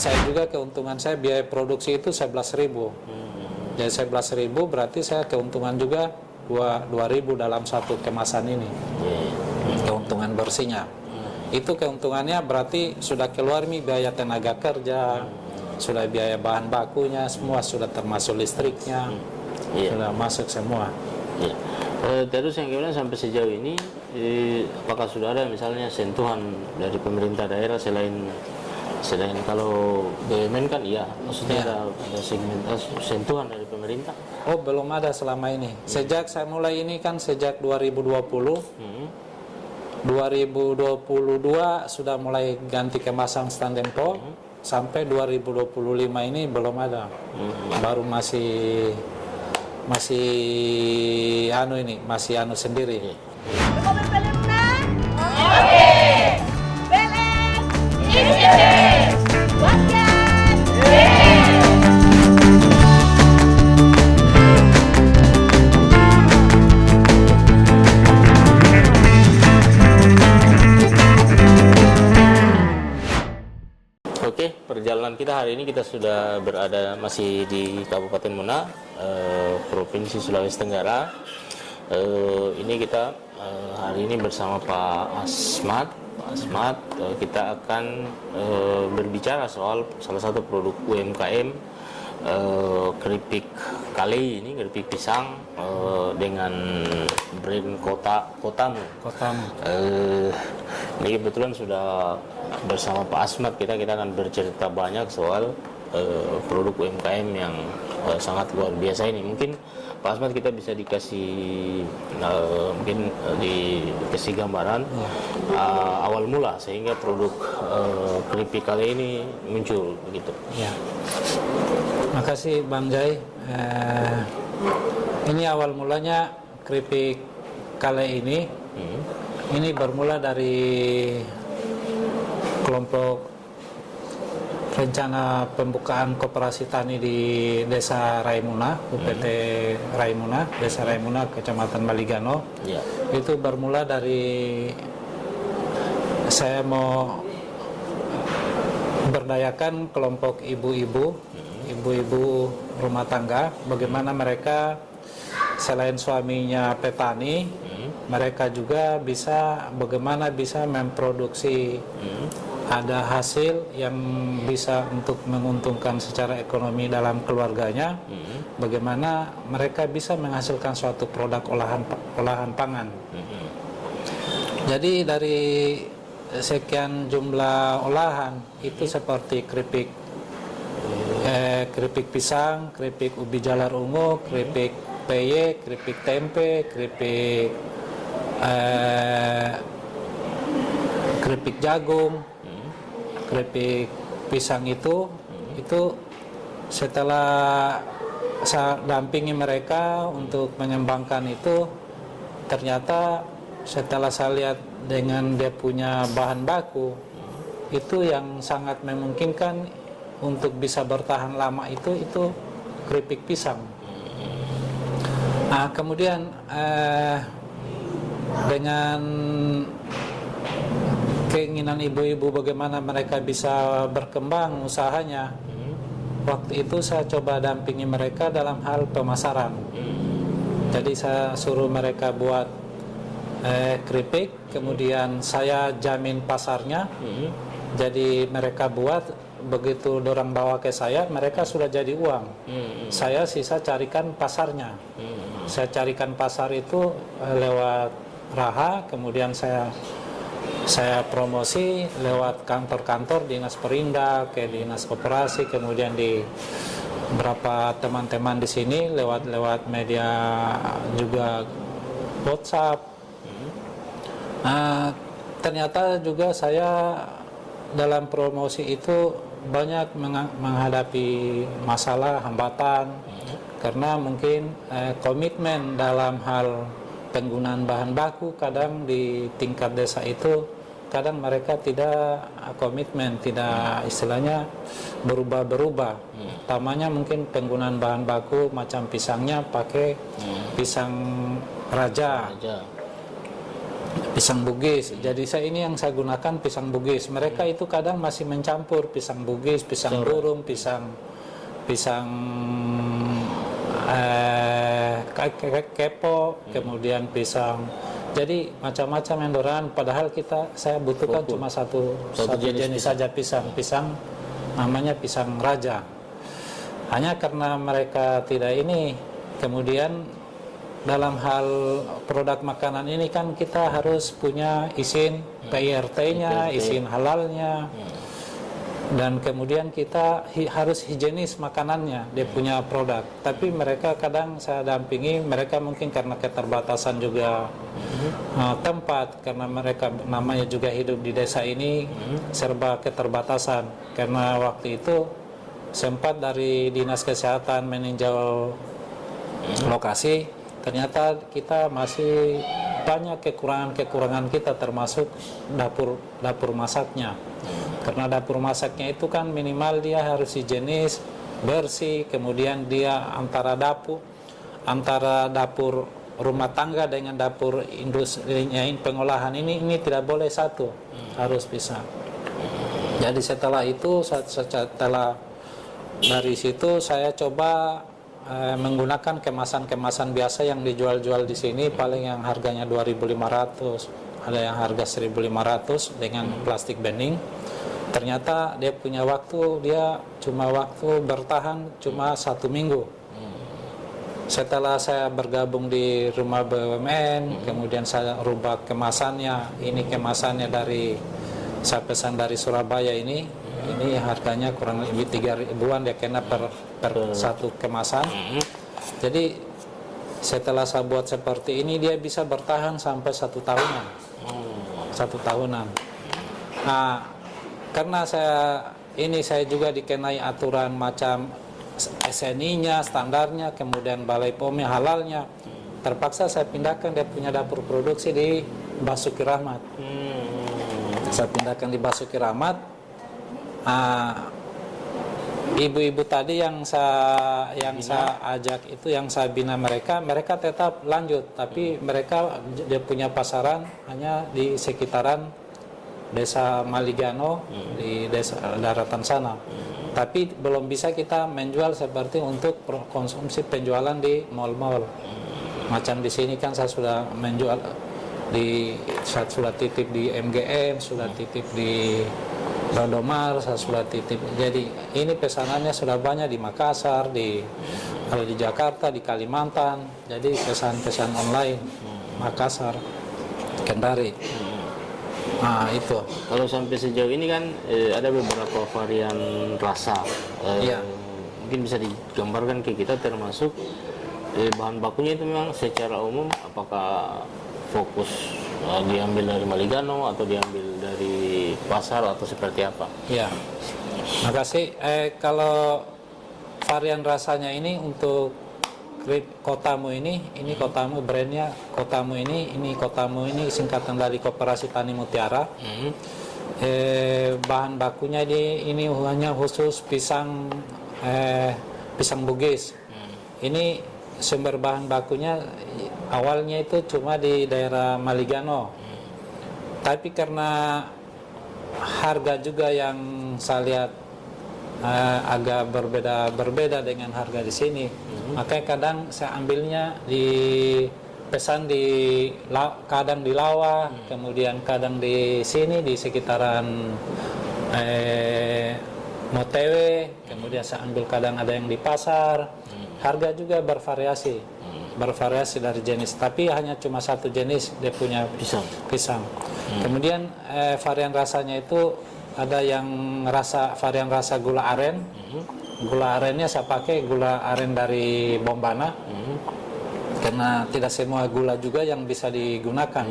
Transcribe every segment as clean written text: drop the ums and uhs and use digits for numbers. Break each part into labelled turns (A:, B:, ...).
A: saya juga keuntungan saya biaya produksi itu 11.000. Jadi 11.000 berarti saya keuntungan juga 2.000 dalam satu kemasan ini. Keuntungan bersihnya. Itu keuntungannya berarti sudah keluar nih biaya tenaga kerja, sudah biaya bahan bakunya, semua sudah termasuk listriknya, sudah masuk semua.
B: Terus yang kemudian sampai sejauh ini, apakah sudah ada misalnya sentuhan dari pemerintah daerah selain kalau BUMN kan iya, maksudnya ada sentuhan dari pemerintah?
A: Oh, belum ada selama ini. Sejak saya mulai ini kan sejak 2020, 2022 sudah mulai ganti kemasan stand tempo, sampai 2025 ini belum ada. Baru masih anu sendiri.
B: Oke, perjalanan kita hari ini kita sudah berada masih di Kabupaten Muna, Provinsi Sulawesi Tenggara. Ini kita hari ini bersama Pak Asmat. Kita akan berbicara soal salah satu produk UMKM, keripik kale ini, keripik pisang dengan brand Kotamu. Ini kebetulan sudah bersama Pak Asmat, kita akan bercerita banyak soal produk UMKM yang sangat luar biasa ini. Mungkin Pak Asmat kita bisa dikasih dikasih gambaran awal mula sehingga produk keripik kale ini muncul begitu.
A: Ya. Makasih Bang Jai. Ini awal mulanya keripik kale ini. Ini bermula dari kelompok rencana pembukaan koperasi tani di Desa Raimuna, UPT Raimuna, Desa Raimuna, Kecamatan Maligano. Itu bermula dari saya mau berdayakan kelompok ibu-ibu rumah tangga, bagaimana mereka selain suaminya petani, mereka juga bagaimana bisa memproduksi ada hasil yang bisa untuk menguntungkan secara ekonomi dalam keluarganya, bagaimana mereka bisa menghasilkan suatu produk olahan pangan. Jadi dari sekian jumlah olahan itu seperti keripik pisang, keripik ubi jalar ungu, keripik peye, keripik tempe, keripik jagung, keripik pisang itu setelah saya dampingi mereka untuk mengembangkan itu, ternyata setelah saya lihat dengan dia punya bahan baku itu yang sangat memungkinkan untuk bisa bertahan lama itu keripik pisang. Nah, kemudian dengan keinginan ibu-ibu bagaimana mereka bisa berkembang usahanya, waktu itu saya coba dampingi mereka dalam hal pemasaran. Jadi saya suruh mereka buat keripik, kemudian saya jamin pasarnya. Jadi mereka buat, begitu dorang bawa ke saya, mereka sudah jadi uang. Saya sisa carikan pasarnya. Saya carikan pasar itu lewat Raha, kemudian saya promosi lewat kantor-kantor dinas perindak, ke dinas koperasi, kemudian di beberapa teman-teman di sini lewat media juga WhatsApp. Ternyata juga saya dalam promosi itu banyak menghadapi masalah, hambatan, karena mungkin komitmen dalam hal penggunaan bahan baku kadang di tingkat desa itu kadang mereka tidak komitmen, tidak istilahnya berubah-berubah. Utamanya mungkin penggunaan bahan baku macam pisangnya pakai pisang raja. Pisang Bugis. Jadi ini yang saya gunakan pisang Bugis. Mereka itu kadang masih mencampur pisang Bugis, pisang burung, pisang kepo, kemudian pisang. Jadi macam-macam endoran. Padahal saya butuhkan cuma satu jenis saja pisang namanya pisang raja. Hanya karena mereka tidak ini, kemudian dalam hal produk makanan ini kan kita harus punya izin PIRT-nya, izin halalnya, dan kemudian kita harus higienis makanannya, dia punya produk. Tapi mereka kadang saya dampingi, mereka mungkin karena keterbatasan juga tempat, karena mereka namanya juga hidup di desa ini serba keterbatasan. Karena waktu itu sempat dari Dinas Kesehatan meninjau lokasi, ternyata kita masih banyak kekurangan kita, termasuk dapur masaknya. Karena dapur masaknya itu kan minimal dia harus higienis, bersih, kemudian dia antara dapur rumah tangga dengan dapur industrinya pengolahan ini tidak boleh satu, harus bisa. Jadi setelah dari situ saya coba menggunakan kemasan-kemasan biasa yang dijual-jual di sini, paling yang harganya 2.500, ada yang harga 1.500 dengan plastik bending. Ternyata dia punya waktu bertahan cuma 1 minggu. Setelah saya bergabung di rumah BUMN, kemudian saya rubah kemasannya. Ini kemasannya saya pesan dari Surabaya ini harganya kurang lebih 3.000-an dia kena per satu kemasan. Jadi setelah saya buat seperti ini, dia bisa bertahan sampai 1 tahunan. 1 tahunan. Nah, karena saya juga dikenai aturan macam SNI-nya, standarnya, kemudian Balai POM halalnya, terpaksa saya pindahkan dia punya dapur produksi di Basuki Rahmat. Saya pindahkan di Basuki Rahmat. Ibu-ibu tadi yang saya ajak itu, yang saya bina mereka tetap lanjut, tapi mereka dia punya pasaran hanya di sekitaran desa Maligano, di desa daratan sana. Tapi belum bisa kita menjual seperti untuk konsumsi penjualan di mal-mal. Macam di sini kan saya sudah menjual saya sudah titip di MGM, sudah titip di Rodomar, saya sudah titip. Jadi ini pesanannya sudah banyak di Makassar, kalau di Jakarta, di Kalimantan. Jadi pesan-pesan online Makassar, Kendari. Nah itu.
B: Kalau sampai sejauh ini kan ada beberapa varian rasa. Mungkin bisa digambarkan ke kita, termasuk bahan bakunya itu memang secara umum apakah fokus diambil dari Maligano atau diambil dari pasar atau seperti apa?
A: Ya, makasih. Kalau varian rasanya ini untuk Kotamu ini Kotamu brandnya Kotamu ini Kotamu ini singkatan dari Koperasi Tani Mutiara. Bahan bakunya ini hanya khusus pisang Bugis. Ini sumber bahan bakunya awalnya itu cuma di daerah Maligano. Tapi karena harga juga yang saya lihat agak berbeda dengan harga di sini, makanya kadang saya ambilnya pesan kadang di Lawa, kemudian kadang di sini di sekitaran Motewe, kemudian saya ambil kadang ada yang di pasar. Harga juga bervariasi dari jenis, tapi hanya cuma satu jenis dia punya pisang. Kemudian varian rasanya itu ada yang varian rasa gula aren. Gula arennya saya pakai gula aren dari Bombana, karena tidak semua gula juga yang bisa digunakan.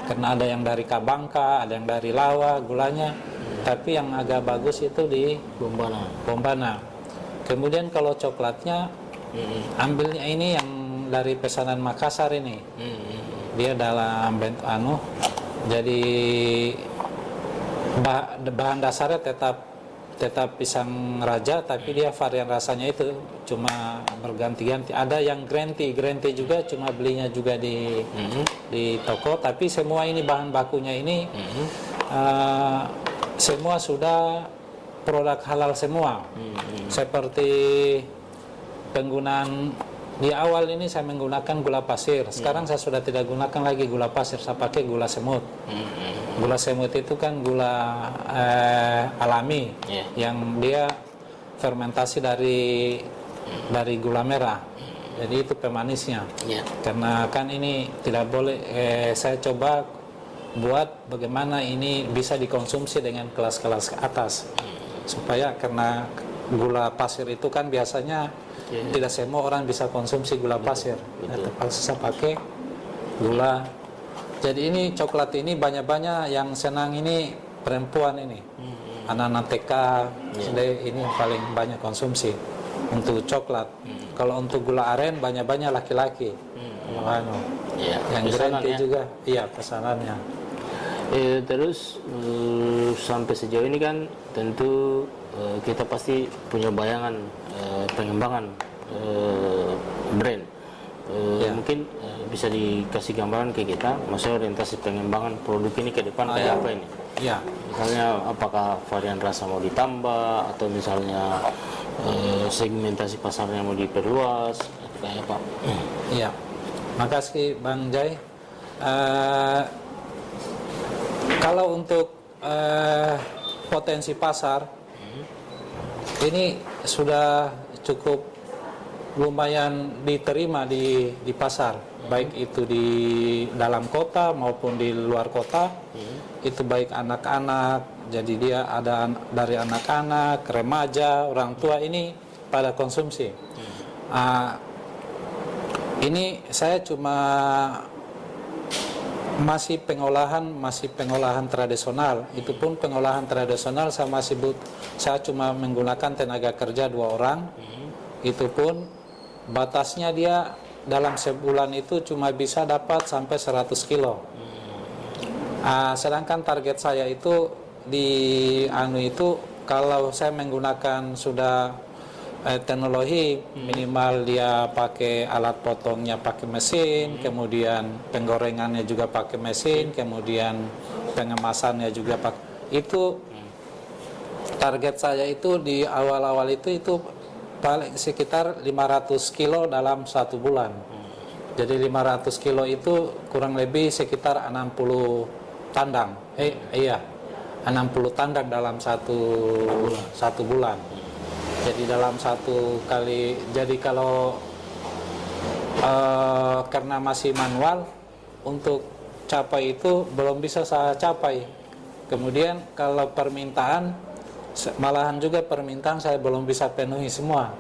A: Karena ada yang dari Kabangka, ada yang dari Lawa gulanya, tapi yang agak bagus itu di Bombana. Kemudian kalau coklatnya ambilnya ini yang dari pesanan Makassar ini. Dia dalam bentuk jadi bahan dasarnya tetap tetap pisang raja, tapi dia varian rasanya itu cuma berganti-ganti. Ada yang green tea juga cuma belinya juga di toko, tapi semua ini bahan bakunya ini semua sudah produk halal semua. Seperti penggunaan di awal ini saya menggunakan gula pasir. Sekarang saya sudah tidak gunakan lagi gula pasir, saya pakai gula semut. Gula semut itu kan gula alami yang dia fermentasi dari gula merah. Jadi itu pemanisnya. Karena kan ini tidak boleh, saya coba buat bagaimana ini bisa dikonsumsi dengan kelas-kelas atas. Supaya karena gula pasir itu kan biasanya tidak semua orang bisa konsumsi gula pasir. Terpaksa saya pakai gula. Jadi ini coklat ini banyak-banyak yang senang ini perempuan ini. Anak-anak TK ini paling banyak konsumsi untuk coklat. Kalau untuk gula aren banyak-banyak laki-laki. Yang green tea juga, iya pesanannya.
B: Terus sampai sejauh ini kan tentu kita pasti punya bayangan pengembangan brand. Mungkin bisa dikasih gambaran ke kita, maksudnya orientasi pengembangan produk ini ke depan kayak apa ini? Misalnya apakah varian rasa mau ditambah atau misalnya segmentasi pasarnya mau diperluas atau kayak apa?
A: Iya, makasih Bang Jai. Kalau untuk potensi pasar ini sudah cukup lumayan diterima di pasar, baik itu di dalam kota maupun di luar kota. Itu baik anak-anak, jadi dia ada dari anak-anak, remaja, orang tua ini pada konsumsi. Ini saya cuma masih pengolahan tradisional. Itu pun pengolahan tradisional saya cuma menggunakan tenaga kerja 2 orang. Itu pun batasnya dia dalam sebulan itu cuma bisa dapat sampai 100 kilo. Sedangkan target saya itu kalau saya menggunakan sudah teknologi, minimal dia pakai alat potongnya pakai mesin, kemudian penggorengannya juga pakai mesin, kemudian pengemasannya juga pakai. Itu target saya itu di awal-awal itu paling sekitar 500 kilo dalam 1 bulan. Jadi 500 kilo itu kurang lebih sekitar 60 tandang. 60 tandang dalam satu bulan. Jadi dalam 1 kali, jadi kalau karena masih manual, untuk capai itu belum bisa saya capai. Kemudian kalau permintaan, malahan juga permintaan saya belum bisa penuhi semua.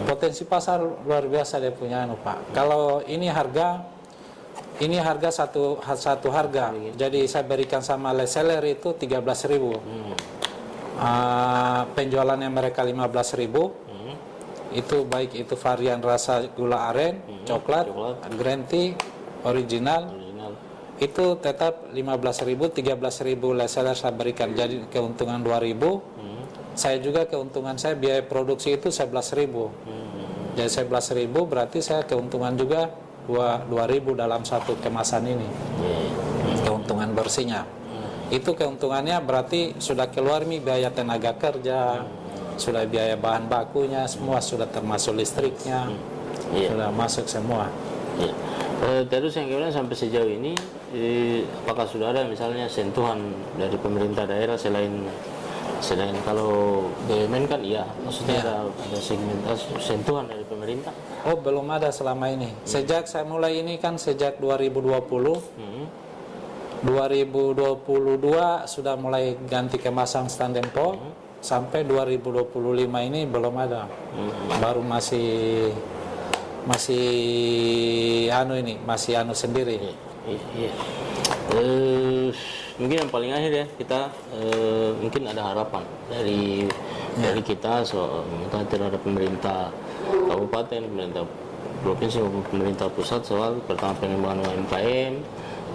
A: Potensi pasar luar biasa dia punya Pak. Kalau ini harga satu harga. Jadi saya berikan sama reseller itu 13.000. Penjualannya mereka 15.000. Itu baik itu varian rasa gula aren, coklat, green tea, original. Itu tetap 15.000, 13.000 reseller saya berikan. Jadi keuntungan 2.000. Saya juga keuntungan saya biaya produksi itu 11.000. Jadi 11.000 berarti saya keuntungan juga 2.000 dalam 1 kemasan ini. Keuntungan bersihnya. Itu keuntungannya berarti sudah keluar biaya tenaga kerja, sudah biaya bahan bakunya, semua sudah termasuk listriknya, sudah masuk semua.
B: Terus yang kemudian sampai sejauh ini, apakah sudah ada misalnya sentuhan dari pemerintah daerah selain kalau BUMN kan maksudnya ada segmentasi sentuhan dari pemerintah?
A: Oh belum ada selama ini. Sejak saya mulai ini kan sejak 2020. 2022 sudah mulai ganti kemasan stand empol, sampai 2025 ini belum ada. Baru masih sendiri.
B: Mungkin yang paling akhir ya, kita mungkin ada harapan dari kita terhadap pemerintah kabupaten, pemerintah provinsi maupun pemerintah pusat soal pertama pengembangan UMKM,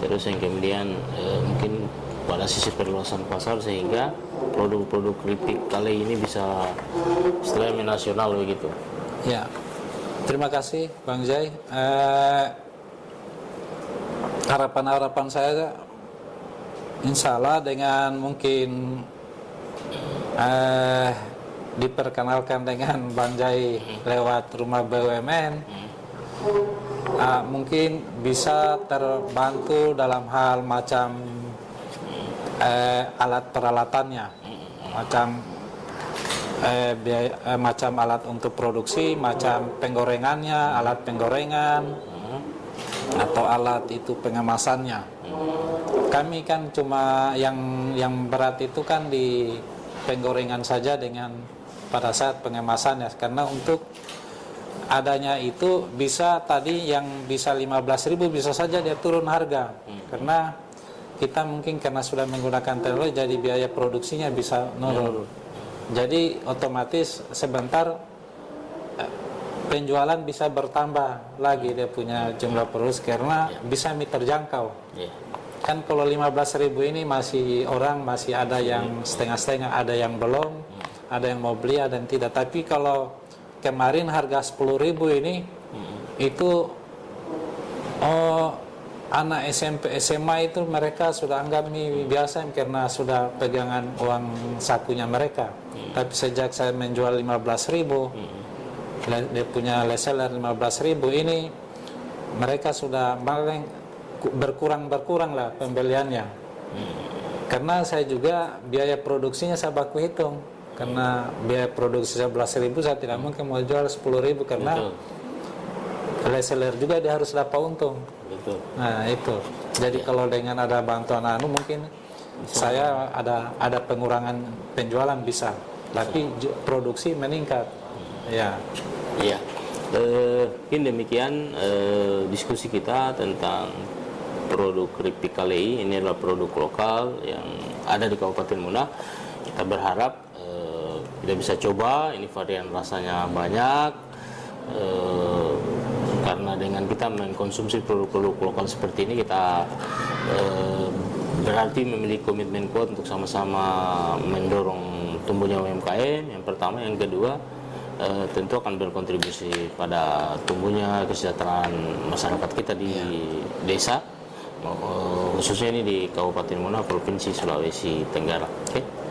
B: terus yang kemudian mungkin pada sisi perluasan pasar sehingga produk-produk keripik kale ini bisa istilahnya nasional begitu.
A: Ya, terima kasih Bang Jai. Harapan-harapan saya, insya Allah dengan mungkin diperkenalkan dengan Bang Jai lewat rumah BUMN, mungkin bisa terbantu dalam hal macam alat peralatannya, macam alat untuk produksi, macam penggorengannya, alat penggorengan, atau alat itu pengemasannya. Kami kan cuma yang berat itu kan di penggorengan saja dengan pada saat pengemasannya, karena untuk adanya itu bisa tadi yang bisa 15.000 bisa saja dia turun harga, karena kita mungkin karena sudah menggunakan teknologi jadi biaya produksinya bisa nurun. Jadi otomatis sebentar penjualan bisa bertambah lagi dia punya jumlah produksi karena bisa terjangkau. Kan kalau 15.000 ini masih ada yang setengah-setengah, ada yang belum, ada yang mau beli, ada yang tidak. Tapi kalau kemarin harga 10.000 ini itu anak SMP SMA itu mereka sudah anggap mie biasa karena sudah pegangan uang sakunya mereka. Tapi sejak saya menjual 15.000, dia punya reseller 15.000 ini, mereka sudah berkurang lah pembeliannya. Karena saya juga biaya produksinya saya baku hitung. Karena biaya produksi 11.000 saya tidak mungkin mau jual 10.000 karena reseller juga dia harus dapat untung.
B: Betul.
A: Nah itu. Jadi kalau dengan ada bantuan mungkin saya ada pengurangan penjualan bisa, tapi produksi meningkat. Ya.
B: Iya. Mungkin demikian diskusi kita tentang produk keripik kalei. Ini adalah produk lokal yang ada di Kabupaten Muna. Kita berharap kita bisa coba. Ini varian rasanya banyak. Karena dengan kita mengkonsumsi produk-produk lokal seperti ini, kita berarti memiliki komitmen kuat untuk sama-sama mendorong tumbuhnya UMKM. Yang pertama, yang kedua, tentu akan berkontribusi pada tumbuhnya kesejahteraan masyarakat kita di desa, khususnya ini di Kabupaten Muna, Provinsi Sulawesi Tenggara. Oke.